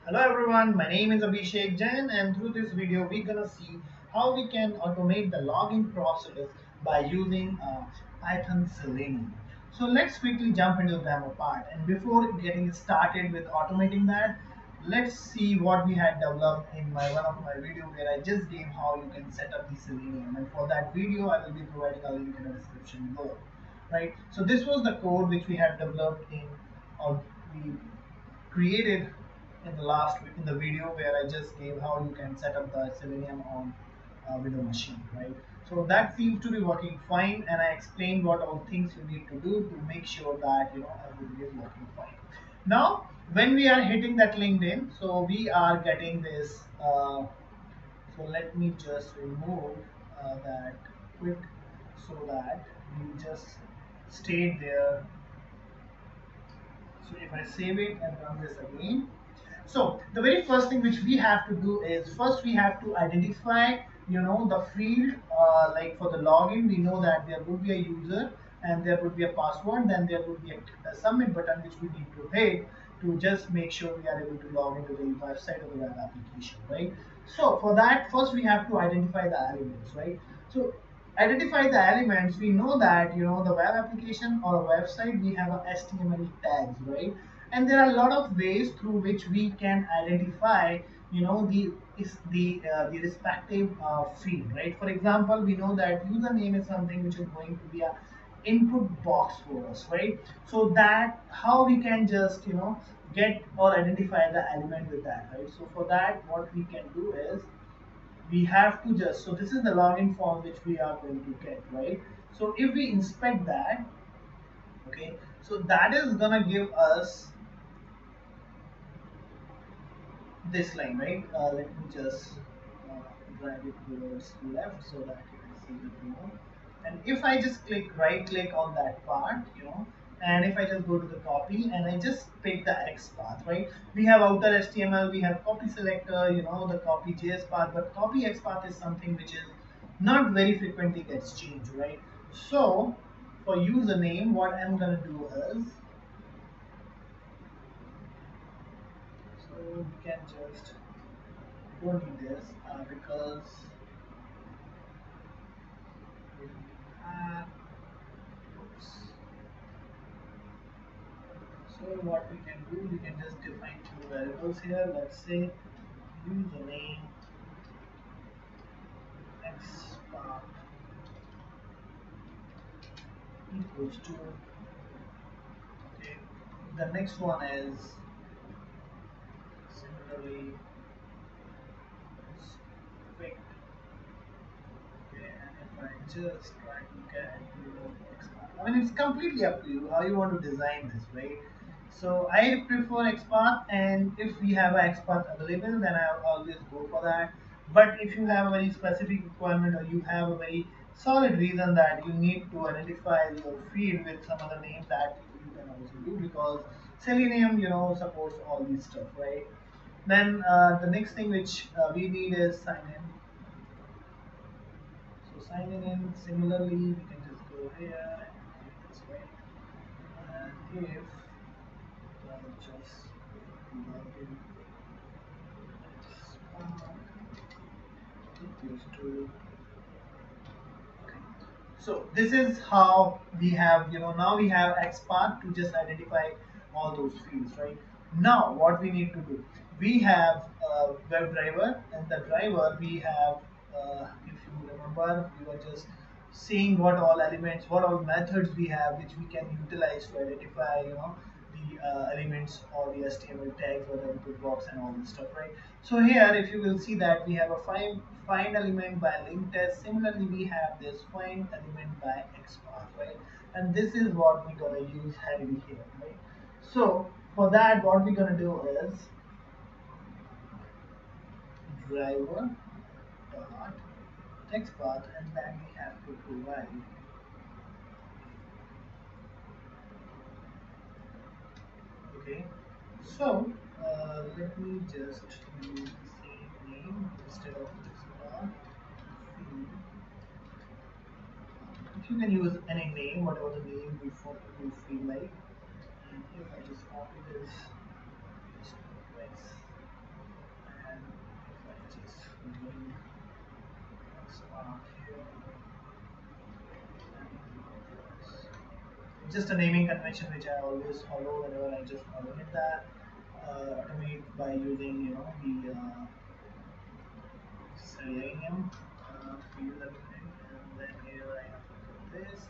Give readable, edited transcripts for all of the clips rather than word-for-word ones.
Hello everyone, my name is Abhishek Jain and through this video we're gonna see how we can automate the login process by using Python-Selenium. So let's quickly jump into the demo part, and before getting started with automating that, let's see what we had developed in one of my video where I just gave how you can set up the Selenium, and for that video I will be providing a link in the description below. Right, so this was the code which we had developed we created in the video where I just gave how you can set up the Selenium on Windows machine, right? So that seems to be working fine, and I explained what all things you need to do to make sure that everything is working fine. Now, when we are hitting that LinkedIn, so we are getting this. So let me just remove that quick so that we just stay there. So if I save it and run this again, so the very first thing which we have to do is first we have to identify, the field like for the login. We know that there would be a user and there would be a password. Then there would be a submit button which we need to hit to just make sure we are able to log into the website of the web application, right? So for that, first we have to identify the elements, right? So identify the elements. We know that the web application or a website, we have a HTML tags, right? And there are a lot of ways through which we can identify the respective field, right? For example, we know that username is something which is going to be a input box for us, right? So that how we can just get or identify the element with that, right? So for that, what we can do is we have to just, so this is the login form which we are going to get, right? So if we inspect that, okay, so that is gonna give us this line, right? Let me just drag it towards left so that you can see it more. And if I just right click on that part, and if I just go to the copy and I just pick the X path, right? We have outer HTML, we have copy selector, the copy JS path, but copy X path is something which is not very frequently gets changed, right? So for username, what I'm gonna do is, so we can just don't need this because we have, oops. So what we can do, we can just define two variables here. Let's say username xpath equals to, okay. The next one is similarly strict, okay. And if I just try to get xpath, I mean it's completely up to you how you want to design this, right? So I prefer XPath, and if we have a XPath available, then I'll always go for that. But if you have a very specific requirement or you have a very solid reason that you need to identify your field with some other name, that you can also do, because Selenium, supports all these stuff, right? Then the next thing which we need is sign in. So signing in, similarly, we can just go here and do this, right? And if just log in equals to, okay. So this is how we have, now we have XPath to just identify all those fields, right? Now what we need to do, we have a WebDriver, and the driver we have, if you remember, we were just seeing what all elements, what all methods we have which we can utilize to identify, the elements or the HTML tags or the input box and all this stuff, right? So here, if you will see that we have a find element by link test. Similarly, we have this find element by XPath, right? And this is what we're gonna use heavily here, right? So for that, what we're gonna do is driver dot XPath, and then we have to provide, okay. So let me just use the same name instead of XPath. If you can use any name, whatever the name you feel like. And if I just copy this, just press. just a naming convention which I always follow whenever I just automate that. Automate by using the Selenium field element, and then here I have to put this.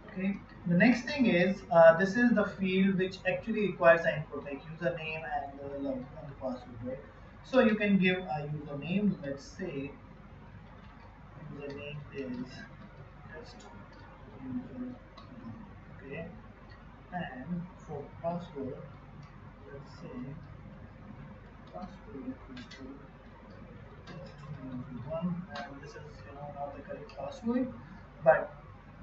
Okay. The next thing is this is the field which actually requires an input like username and the password, right? So you can give a username. Let's say username is test user. Okay. And for password, let's say password equals to one, and this is not the correct password, but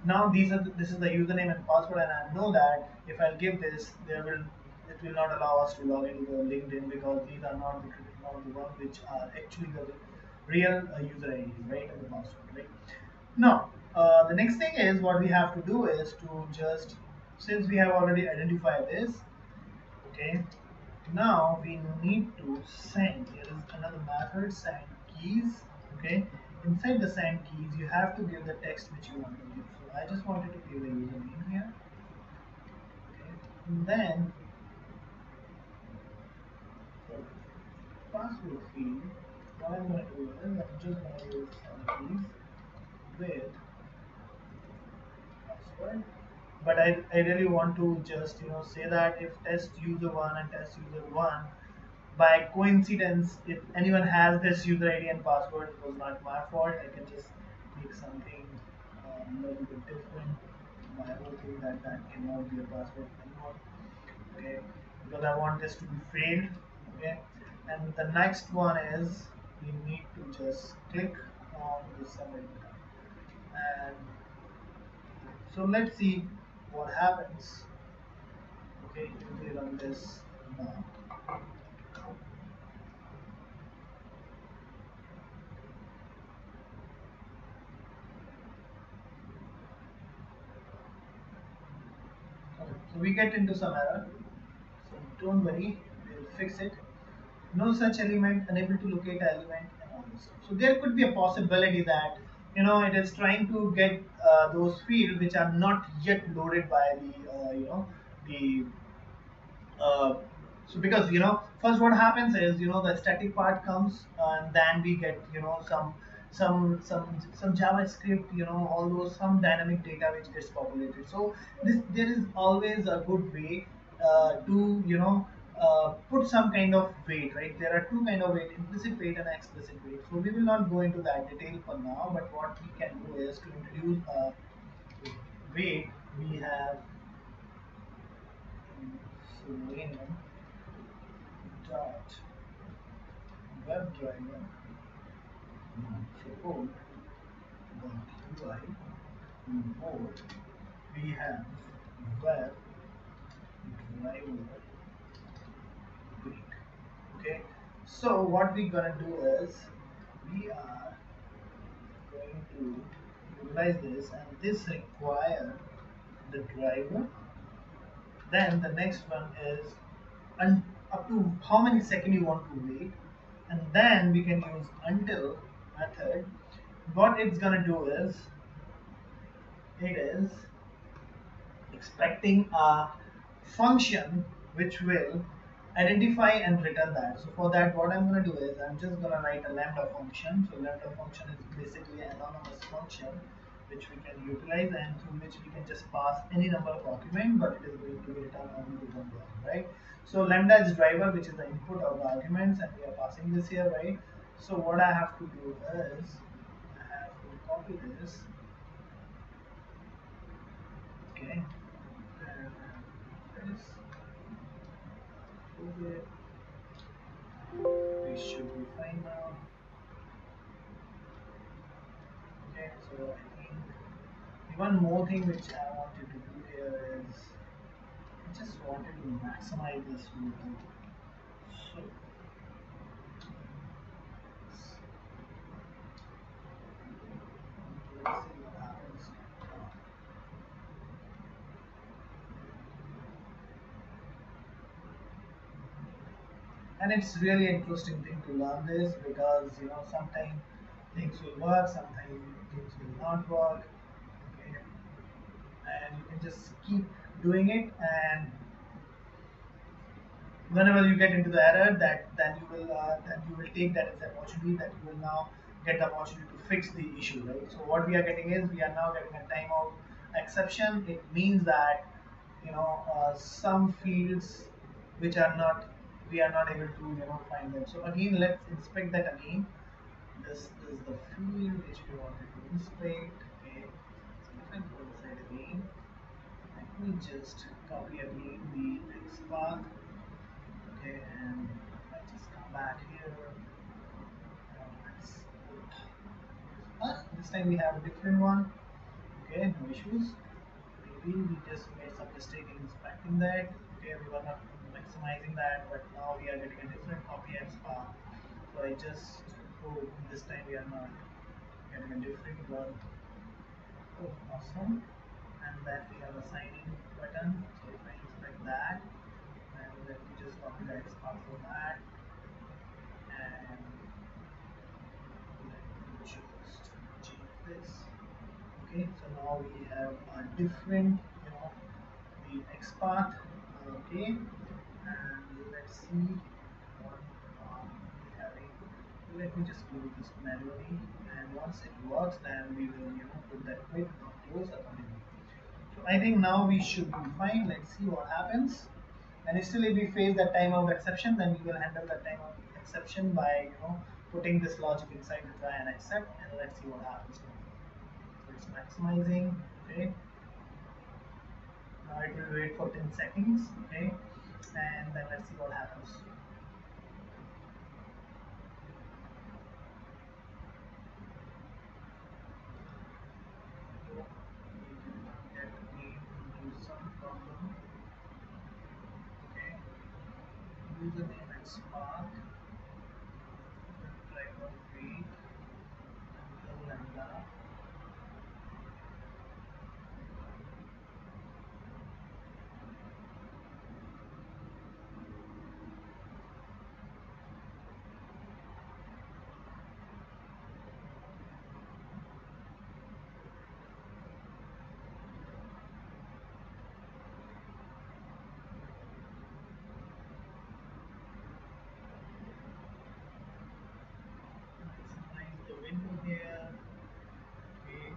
now this is the username and password, and I know that if I give this, it will not allow us to log into the LinkedIn because these are not the ones which are actually the real user ID, right, and the password, right? Now the next thing is what we have to do is to just, since we have already identified this, okay, now we need to send. There is another method, send keys. Okay, inside the send keys, you have to give the text which you want to give. So I just wanted to give a username here. Okay, and then for password field, what I'm going to do is I'm just going to use send keys with password. But I really want to just say that if test user 1 and test user 1 by coincidence, if anyone has this user ID and password, it was not my fault. I can just make something a little bit different by hoping that that cannot be a password anymore. Okay, because I want this to be failed. Okay, and the next one is we need to just click on the submit button. And so let's see what happens. Okay, if we run this now. So we get into some error. So don't worry, we'll fix it. No such element, unable to locate the element, and all this stuff. So there could be a possibility that it is trying to get those fields which are not yet loaded by the uh, so because first what happens is the static part comes, and then we get some JavaScript, all those some dynamic data which gets populated. So there is always a good way to put some kind of weight, right? There are two kind of weight, implicit weight and explicit weight. So we will not go into that detail for now, but what we can do is to introduce a weight. We have Selenium dot WebDriver support dot UI import. We have web driver wait. Okay, so what we're gonna do is we are going to utilize this, and this require the driver. Then the next one is up to how many seconds you want to wait, and then we can use until method. What it's gonna do is it is expecting a function which will identify and return that. So for that, what I'm going to do is I'm just going to write a lambda function. So lambda function is basically an anonymous function which we can utilize, and through which we can just pass any number of argument, but it is going to be returned only with one value, right? So lambda is driver, which is the input of the arguments, and we are passing this here, right? So what I have to do is I have to copy this, okay, and this. Okay. We should be fine now. Okay, so I think one more thing which I wanted to do here is I just wanted to maximize this route. So let's see what happens. And it's really interesting thing to learn this, because sometimes things will work, sometimes things will not work. Okay. and you can just keep doing it, and whenever you get into the error, that then you will take that as an opportunity, that you will now get the opportunity to fix the issue, right? So what we are getting is, we are now getting a timeout exception. It means that, some fields which are not, we are not able to, find them. So again, let's inspect that again. This is the field which we wanted to inspect. Okay, so if I go inside again, let me just copy again the Xpath. Okay, and I just come back here. Let's this time we have a different one. Okay, no issues. Maybe we just made some mistake in inspecting that. Okay, we were not maximizing that, but now we are getting a different copy as path. So I just, oh, this time we are not getting a different one. Oh, awesome. And then we have a sign in button. So if I inspect that, and let me just copy the Xpath for that, and let me just change this. Okay, so now we have a different, the Xpath. Okay, and let's see what we having. Let me just close this manually, and once it works, then we will, put that quit or close accordingly. So I think now we should be fine. Let's see what happens. And still, if we face that timeout exception, then we will handle that timeout exception by, putting this logic inside to try and accept, and let's see what happens. So it's maximizing. Okay, now it will wait for 10 seconds. Okay, and then let's see what happens. Some problem. Okay, username and Spark, WebDriverWait, lambda. Maximize the window here. Okay.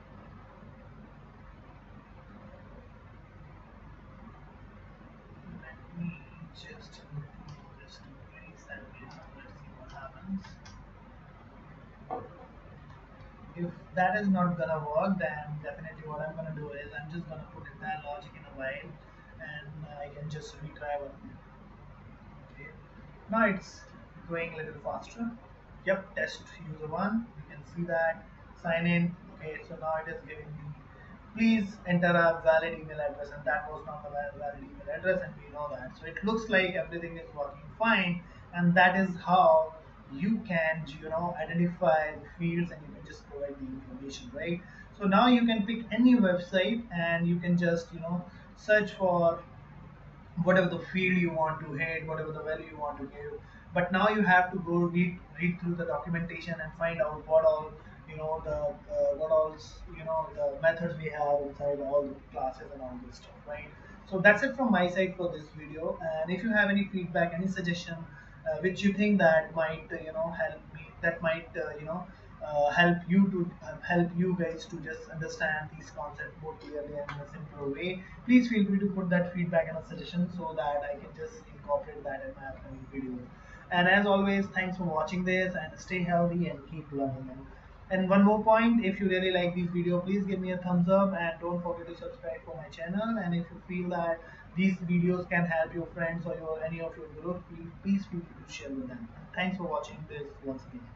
Let me just move this to place, and let's see what happens. If that is not gonna work, then definitely what I'm gonna do is, I'm just gonna put entire logic in a while, and I can just retry one. Okay. Now it's going a little faster. Yep, test user one. You can see that. Sign in. Okay, so now it is giving me, please enter a valid email address, and that was not the valid email address, and we know that. So it looks like everything is working fine, and that is how you can, identify the fields, and you can just provide the information, right? So now you can pick any website, and you can just, search for whatever the field you want to hit, whatever the value you want to give. But now you have to go read through the documentation and find out what all, the what all, the methods we have inside all the classes and all this stuff, right? So that's it from my side for this video. And if you have any feedback, any suggestion, which you think that might, help me, that might, help you guys to just understand these concepts more clearly and in a simpler way, please feel free to put that feedback and a suggestion, so that I can just incorporate that in my upcoming videos. And as always, thanks for watching this, and stay healthy and keep learning. And one more point, if you really like this video, please give me a thumbs up, and don't forget to subscribe for my channel. And if you feel that these videos can help your friends or any of your group, please feel free to share with them. Thanks for watching this once again.